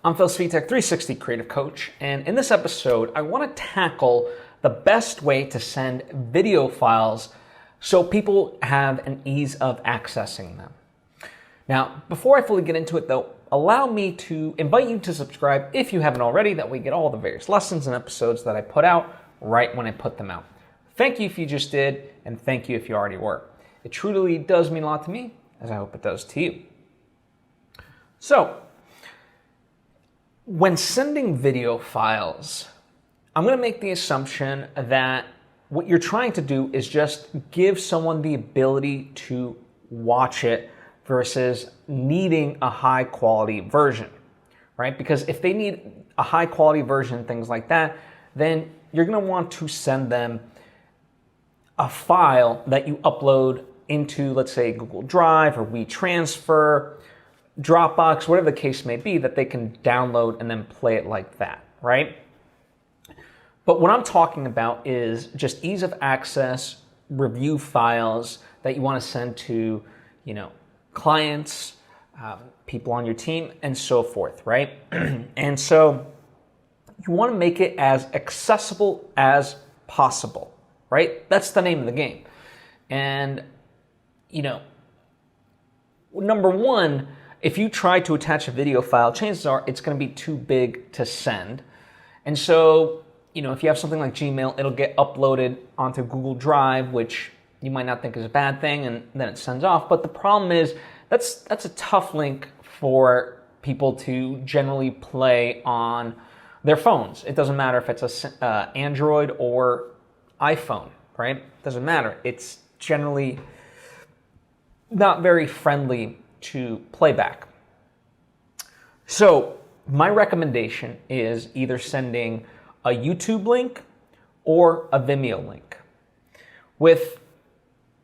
I'm Svitek, 360 Creative Coach, and in this episode, I want to tackle the best way to send video files so people have an ease of accessing them. Now, before I fully get into it though, allow me to invite you to subscribe if you haven't already, that way you get all the various lessons and episodes that I put out right when I put them out. Thank you if you just did, and thank you if you already were. It truly does mean a lot to me, as I hope it does to you. So, when sending video files, I'm going to make the assumption that what you're trying to do is just give someone the ability to watch it versus needing a high quality version, right? Because if they need a high quality version, things like that, then you're going to want to send them a file that you upload into, let's say, Google Drive or WeTransfer, Dropbox, whatever the case may be, that they can download and then play it like that, right? But what I'm talking about is just ease of access, review files that you want to send to, clients, people on your team, and so forth, right? And so you want to make it as accessible as possible, right? That's the name of the game. And, number one, if you try to attach a video file, chances are it's going to be too big to send. And so, if you have something like Gmail, it'll get uploaded onto Google Drive, which you might not think is a bad thing, and then it sends off. But the problem is that's a tough link for people to generally play on their phones. It doesn't matter if it's a Android or iPhone, right? It doesn't matter. It's generally not very friendly to playback. So my recommendation is either sending a YouTube link or a Vimeo link. With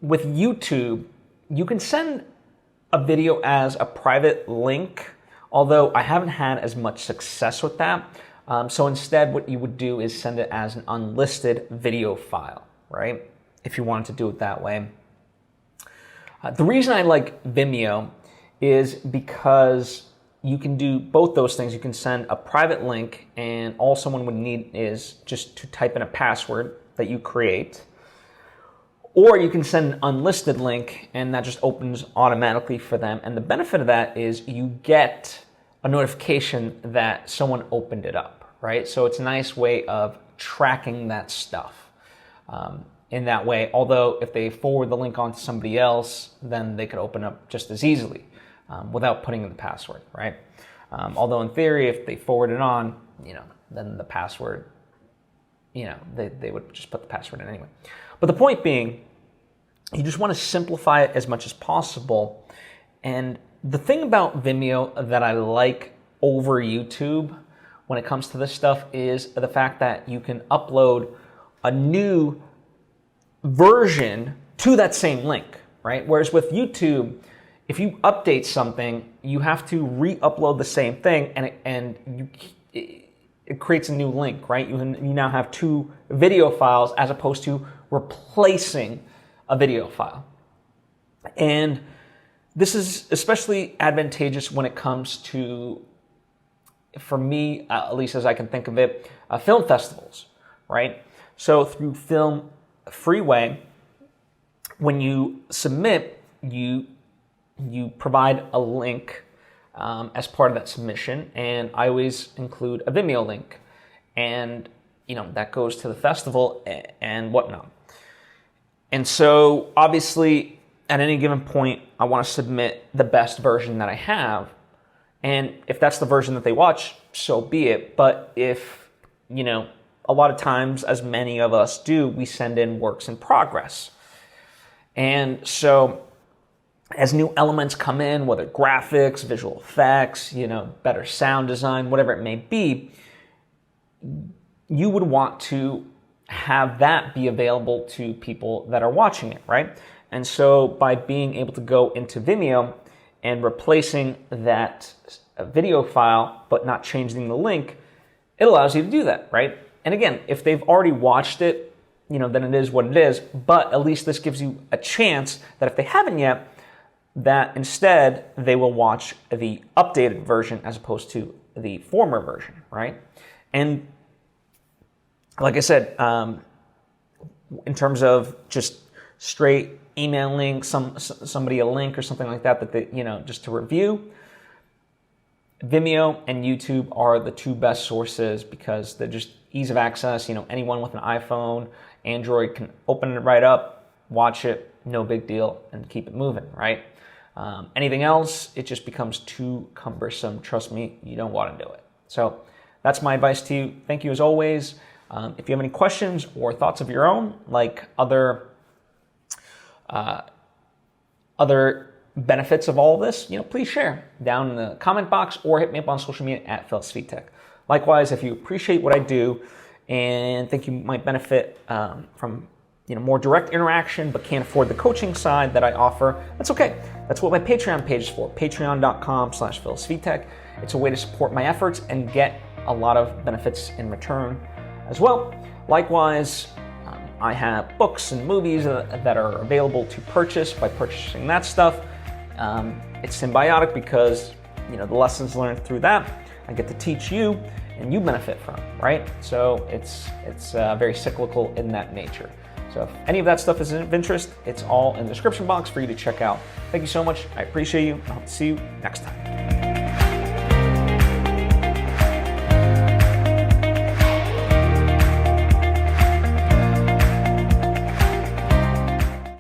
YouTube, you can send a video as a private link, although I haven't had as much success with that. So instead, what you would do is send it as an unlisted video file, right? If you wanted to do it that way. The reason I like Vimeo is because you can do both those things. You can send a private link, and all someone would need is just to type in a password that you create. Or you can send an unlisted link, and that just opens automatically for them. And the benefit of that is you get a notification that someone opened it up, right? So it's a nice way of tracking that stuff. In that way, although if they forward the link on to somebody else, then they could open up just as easily without putting in the password, right? Although in theory, if they forward it on, then the password, they would just put the password in anyway. But the point being, you just want to simplify it as much as possible. And the thing about Vimeo that I like over YouTube when it comes to this stuff is the fact that you can upload a new version to that same link, right? Whereas with YouTube, if you update something, you have to re-upload the same thing, and it creates a new link, right? You now have two video files as opposed to replacing a video file. And this is especially advantageous when it comes to, for me, at least as I can think of it, film festivals, right? So through Film Freeway, when you submit, you provide a link as part of that submission, and I always include a Vimeo link, and that goes to the festival and whatnot. And so obviously at any given point, I want to submit the best version that I have, and if that's the version that they watch, so be it. But if a lot of times, as many of us do, we send in works in progress. And so as new elements come in, whether graphics, visual effects, better sound design, whatever it may be, you would want to have that be available to people that are watching it, right? And so by being able to go into Vimeo and replacing that video file, but not changing the link, it allows you to do that, right? And again, if they've already watched it, then it is what it is. But at least this gives you a chance that if they haven't yet, that instead they will watch the updated version as opposed to the former version, right? And like I said, in terms of just straight emailing somebody a link or something like that they, just to review, Vimeo and YouTube are the two best sources because they're just ease of access. Anyone with an iPhone, Android can open it right up, watch it, no big deal, and keep it moving, right? Anything else, it just becomes too cumbersome. Trust me, you don't want to do it. So that's my advice to you. Thank you as always. If you have any questions or thoughts of your own, like other benefits of all of this, please share down in the comment box or hit me up on social media at Svitek. Likewise, if you appreciate what I do and think you might benefit from more direct interaction but can't afford the coaching side that I offer, that's okay. That's what my Patreon page is for, patreon.com/PhilSvitek. It's a way to support my efforts and get a lot of benefits in return as well. Likewise, I have books and movies that are available to purchase by purchasing that stuff. It's symbiotic because the lessons learned through that I get to teach you and you benefit from, right? So it's very cyclical in that nature. So if any of that stuff is of interest, it's all in the description box for you to check out. Thank you so much. I appreciate you. I hope to see you next time.